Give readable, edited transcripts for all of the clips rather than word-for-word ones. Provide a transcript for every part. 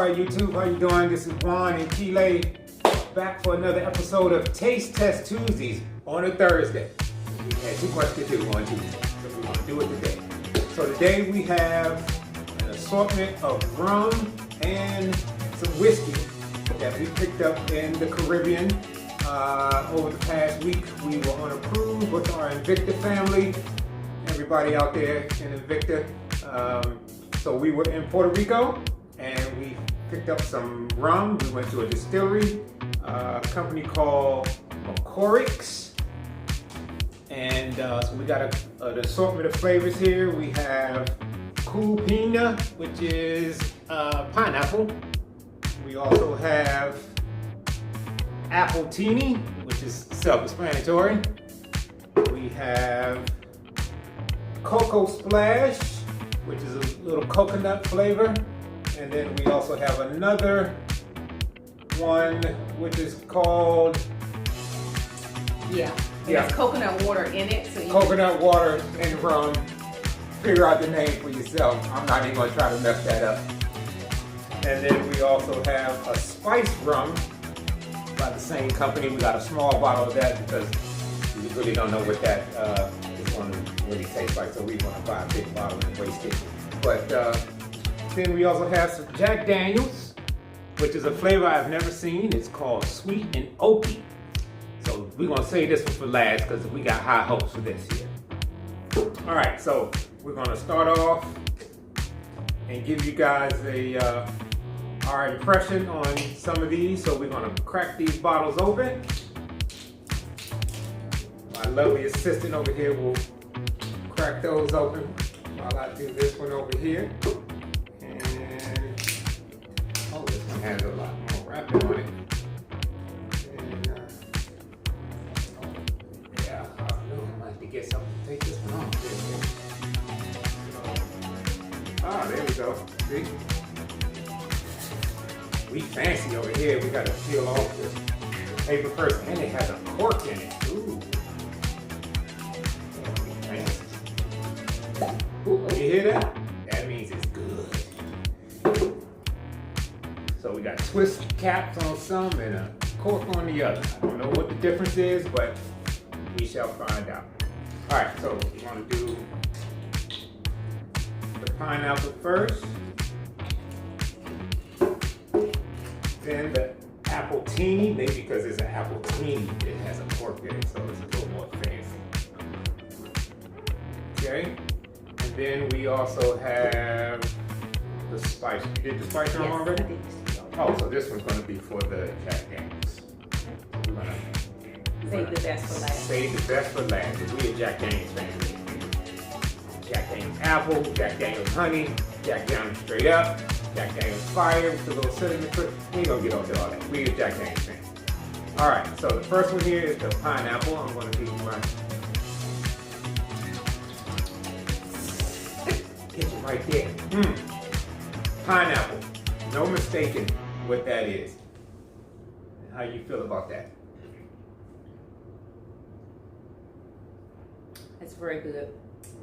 Hi YouTube, how you doing? This is Juan and Kile back for another episode of Taste Test Tuesdays on a Thursday. We had too much to do on Tuesday, so we're going to do it today. So today we have an assortment of rum and some whiskey that we picked up in the Caribbean. Over the past week, we were on a cruise with our Invicta family. Everybody out there in Invicta. So we were in Puerto Rico and we picked up some rum. We went to a distillery, a company called Corix. And so we got an assortment of flavors here. We have Cool Pina, which is pineapple. We also have Apple Teeny, which is self-explanatory. We have Cocoa Splash, which is a little coconut flavor. And then we also have another one, which is called... There's coconut water in it. So coconut water and rum. Figure out the name for yourself. I'm not even going to try to mess that up. And then we also have a spiced rum by the same company. We got a small bottle of that because we really don't know what that is going to really taste like. So we want to buy a big bottle and waste it. But then we also have some Jack Daniels, which is a flavor I've never seen. It's called Sweet and Oaky. So we're going to save this one for last because we got high hopes for this here. All right, so we're going to start off and give you guys our impression on some of these. So we're going to crack these bottles open. My lovely assistant over here will crack those open while I do this one over here. And oh, this one has a lot more wrapping on it. Get something to take this one off. There we go. See? We fancy over here. We gotta peel off this paper first, and it has a cork in it. Ooh. We fancy. Ooh, you hear that? That means it's good. So we got twist caps on some and a cork on the other. I don't know what the difference is, but we shall find out. All right, so we want to do the pineapple first, then the apple teeny, maybe because it's an apple teeny, it has a cork in it, so it's a little more fancy. Okay, and then we also have the spice. You did the spice rum already? I did. Oh, so this one's going to be for the Jack Daniels. We're going to Save the best for last. Save the best for last. We are Jack Daniels fans. Jack Daniels apple, Jack Daniels honey, Jack Daniels straight up, Jack Daniels fire with a little cinnamon twist. We ain't gonna get into all that. We are Jack Daniels fans. All right, so the first one here is the pineapple. I'm gonna do my get it right there. Pineapple. No mistaking what that is. How you feel about that? It's very good.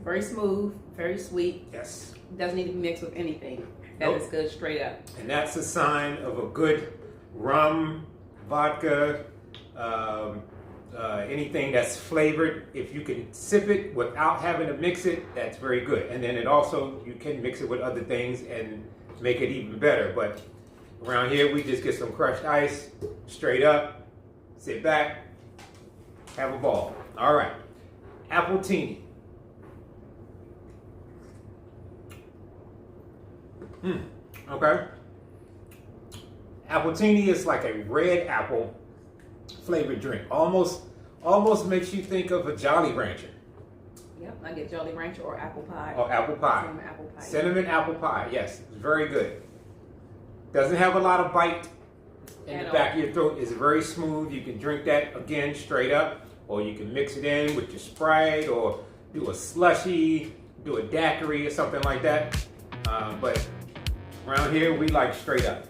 Very smooth, very sweet. Yes. Doesn't need to be mixed with anything. That is good straight up. And that's a sign of a good rum, vodka, anything that's flavored. If you can sip it without having to mix it, that's very good. And then it also, you can mix it with other things and make it even better. But around here, we just get some crushed ice, straight up, sit back, have a ball. All right. Apple Teeny. Okay. Apple Teeny is like a red apple flavored drink. Almost makes you think of a Jolly Rancher. Yep, I get Jolly Rancher or apple pie. Or apple pie. Cinnamon apple pie. Cinnamon apple pie, yes. It's very good. Doesn't have a lot of bite in the back of your throat. It's very smooth. You can drink that, again, straight up. Or you can mix it in with your Sprite or do a slushy, do a daiquiri or something like that. But around here, we like straight up.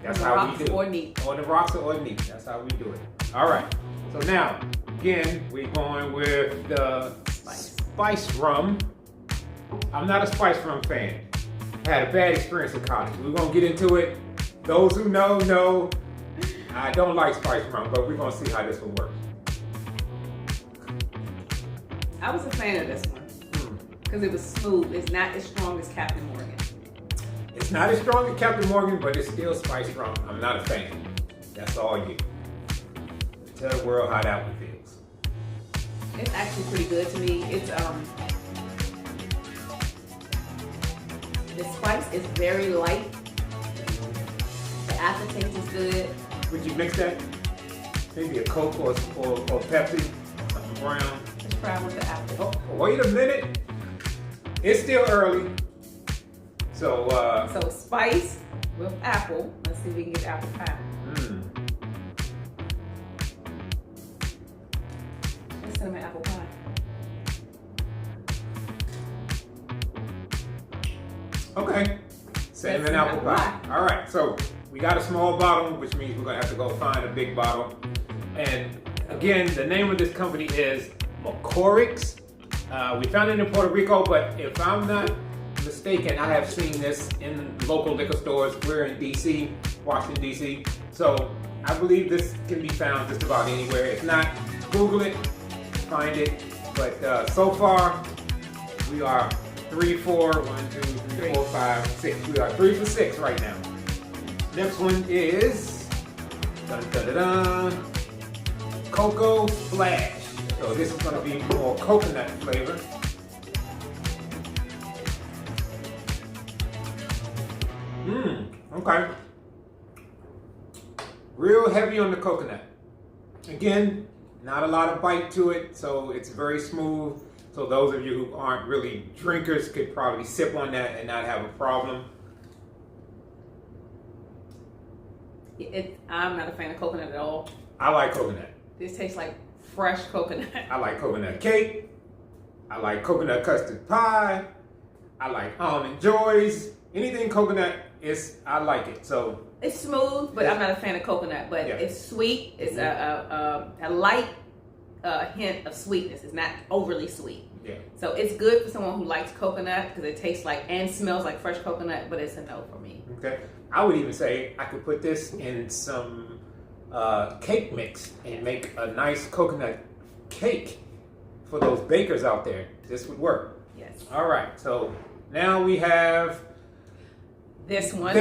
That's how we do it. Or neat. On the rocks or neat. That's how we do it. All right. So now, again, we're going with the spice rum. I'm not a spice rum fan. I had a bad experience in college. We're going to get into it. Those who know. I don't like spiced rum, but we're gonna see how this one works. I was a fan of this one because it was smooth. It's not as strong as Captain Morgan. It's not as strong as Captain Morgan, but it's still spiced rum. I'm not a fan. That's all you. Tell the world how that one feels. It's actually pretty good to me. It's the spice is very light. The aftertaste is good. Would you mix that? Maybe a Coke or Pepsi, something brown. Let's try with the apple. Oh, wait a minute. It's still early. So Spice with apple. Let's see if we can get apple pie. Let's cinnamon apple pie. Okay. Cinnamon apple pie. All right. So we got a small bottle, which means we're gonna have to go find a big bottle. And again, the name of this company is McCormick's. We found it in Puerto Rico, but if I'm not mistaken, I have seen this in local liquor stores. We're in DC, Washington, DC. So I believe this can be found just about anywhere. If not, Google it, find it. But so far, we are 3 for 1, 2, 3, 4, 5, 6. We are 3 for 6 right now. Next one is Cocoa Splash. So this is going to be more coconut flavor. Okay. Real heavy on the coconut. Again, not a lot of bite to it, so it's very smooth. So those of you who aren't really drinkers could probably sip on that and not have a problem. I'm not a fan of coconut at all. I like coconut. This tastes like fresh coconut. I like coconut cake. I like coconut custard pie. I like almond joys. Anything coconut I like it. So it's smooth, but I'm not a fan of coconut. But it's sweet. It's a light hint of sweetness. It's not overly sweet. Yeah. So it's good for someone who likes coconut because it tastes like and smells like fresh coconut. But it's a no for me. Okay. I would even say I could put this in some cake mix and make a nice coconut cake for those bakers out there. This would work. Yes. All right. So now we have this one.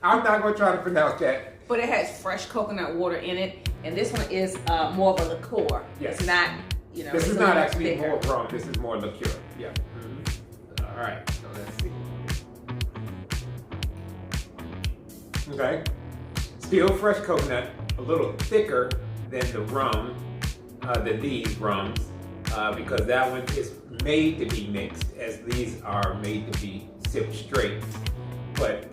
I'm not going to try to pronounce that. But it has fresh coconut water in it, and this one is more of a liqueur. Yes. It's not, This is not actually more rum. This is more liqueur. Yeah. All right. So let's see. Okay. Still fresh coconut, a little thicker than the rum, than these rums, because that one is made to be mixed, as these are made to be sipped straight. But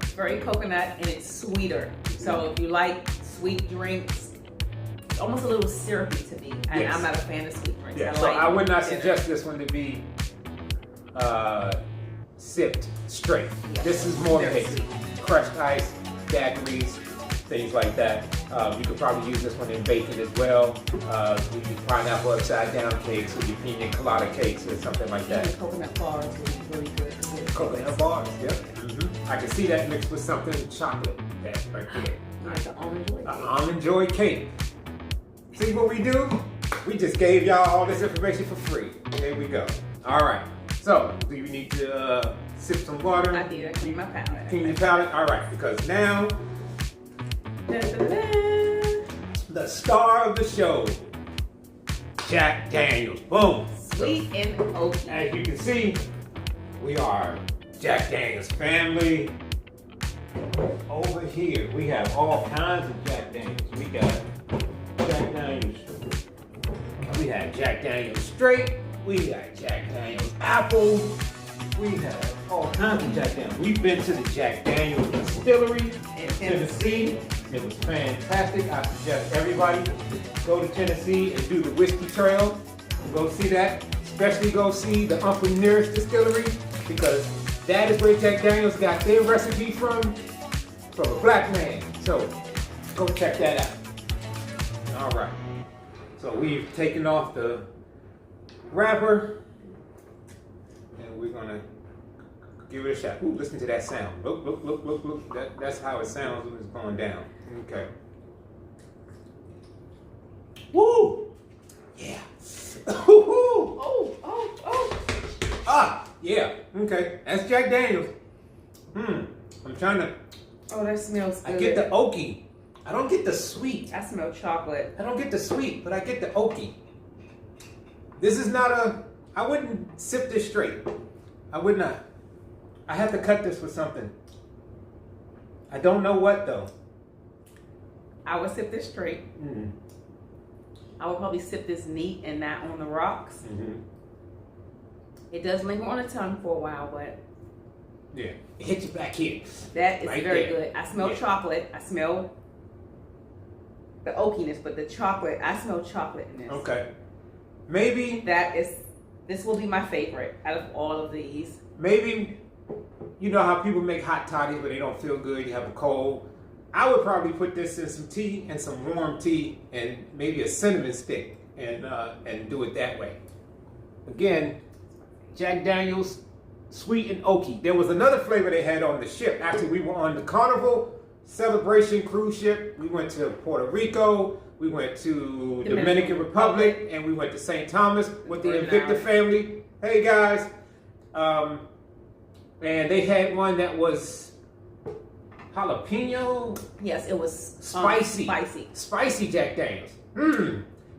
it's very coconut and it's sweeter. So if you like sweet drinks, it's almost a little syrupy to me. And I'm not a fan of sweet drinks. Yeah. I would not suggest this one to be sipped straight. Yeah. This is more mixed. Crushed ice, daiquiris, things like that. You could probably use this one in baking as well. You use pineapple upside down cakes or your pina colada cakes or something like that. Even coconut bars would be really good. Coconut bars, yep. I can see that mixed with something chocolate. That right there. Like an almond joy cake. An almond joy cake. See what we do? We just gave y'all all this information for free. There we go. All right. So, do you need to sip some water? I did. I cleaned my palate. Clean your palate? All right. Because now, the star of the show, Jack Daniels. Boom. Sweet and oaky. As you can see, we are Jack Daniels family. Over here, we have all kinds of Jack Daniels. We got Jack Daniels. We have Jack Daniels straight. We got Jack Daniels apple. We have all kinds of Jack Daniels. We've been to the Jack Daniels distillery in Tennessee. It was fantastic. I suggest everybody go to Tennessee and do the whiskey trail. Go see that. Especially go see the Uncle Nearest distillery, because that is where Jack Daniels got their recipe from a black man. So go check that out. All right. So we've taken off the wrapper, and we're gonna Give it a shot. Ooh, listen to that sound. Look, look, look, look, look. That's how it sounds when it's going down. Okay. Woo! Yeah. Oh. Ah, yeah. Okay. That's Jack Daniels. I'm trying to. Oh, that smells good. I get the oaky. I don't get the sweet. I smell chocolate. I don't get the sweet, but I get the oaky. This is not a. I wouldn't sip this straight. I would not. I have to cut this with something. I don't know what though. I would sip this straight. I would probably sip this neat and not on the rocks. It does linger on the tongue for a while, but yeah, it hits you back here. That is right very there. good. I smell chocolate. I smell the oakiness, but the chocolate, I smell chocolate in this. Okay. Maybe this will be my favorite out of all of these. Maybe, you know how people make hot toddies when they don't feel good, you have a cold. I would probably put this in some tea and some warm tea and maybe a cinnamon stick and do it that way. Again, Jack Daniels, sweet and oaky. There was another flavor they had on the ship. Actually, we were on the Carnival Celebration cruise ship. We went to Puerto Rico. We went to Dominican Republic, and we went to St. Thomas with the Invicta family. Hey guys. And they had one that was jalapeno. Yes, it was spicy. Spicy Jack Daniels.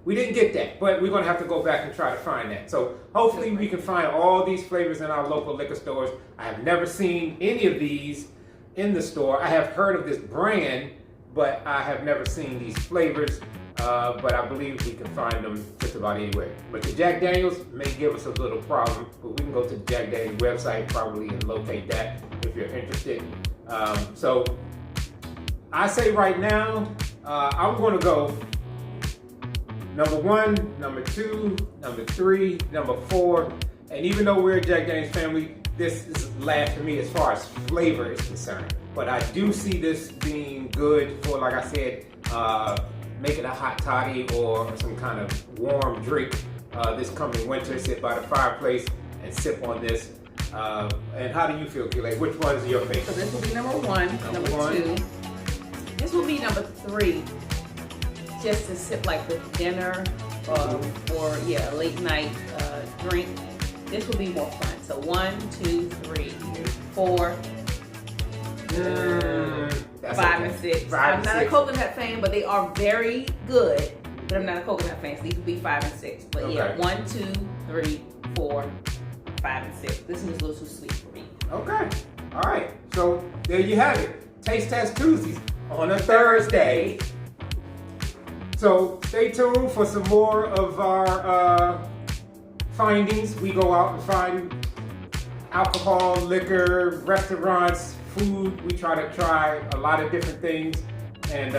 We didn't get that, but we're going to have to go back and try to find that. So hopefully we can find all these flavors in our local liquor stores. I have never seen any of these in the store. I have heard of this brand, but I have never seen these flavors. But I believe we can find them just about anywhere. But the Jack Daniels may give us a little problem, but we can go to the Jack Daniels website probably and locate that if you're interested. So I say right now, I'm going to go number 1, number 2, number 3, number 4. And even though we're a Jack Daniels family, this is last for me as far as flavor is concerned. But I do see this being good for, like I said, making a hot toddy or some kind of warm drink this coming winter. Sit by the fireplace and sip on this. And how do you feel, Keeley? Which one is your favorite? So this will be number 1, number 2. This will be number 3. Just to sip like with dinner or a late night drink. This will be more fun. So 1, 2, 3, 4. 5 and 6. I'm not a coconut fan, but they are very good. But I'm not a coconut fan, so these would be 5 and 6. But okay. 1, 2, 3, 4, 5, and 6. This one's a little too sweet for me. Okay. All right. So there you have it. Taste Test Tuesdays on a Thursday. So stay tuned for some more of our findings. We go out and find alcohol, liquor, restaurants, food. We try to try a lot of different things, and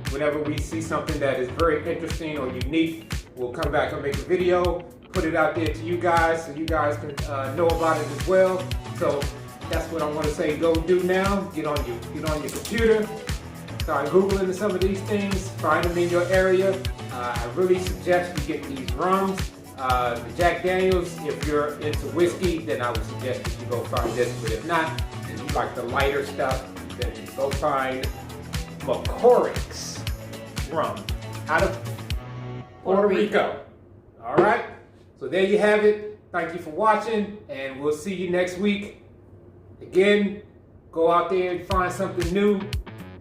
whenever we see something that is very interesting or unique, we'll come back and make a video, put it out there to you guys so you guys can know about it as well. So that's what I want to say. Go do now. Get on your computer. Start Googling some of these things. Find them in your area. I really suggest you get these rums. The Jack Daniels, if you're into whiskey, then I would suggest that you go find this. But if not, and you like the lighter stuff, then go find McCorrick's rum out of Puerto Rico. All right. So there you have it. Thank you for watching, and we'll see you next week. Again, go out there and find something new.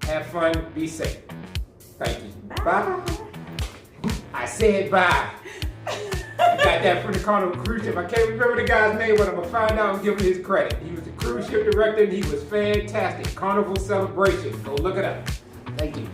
Have fun. Be safe. Thank you. Bye. I said bye. I got that from the Carnival cruise ship. I can't remember the guy's name, but I'm going to find out and give him his credit. He was the cruise ship director, and he was fantastic. Carnival Celebration. Go look it up. Thank you.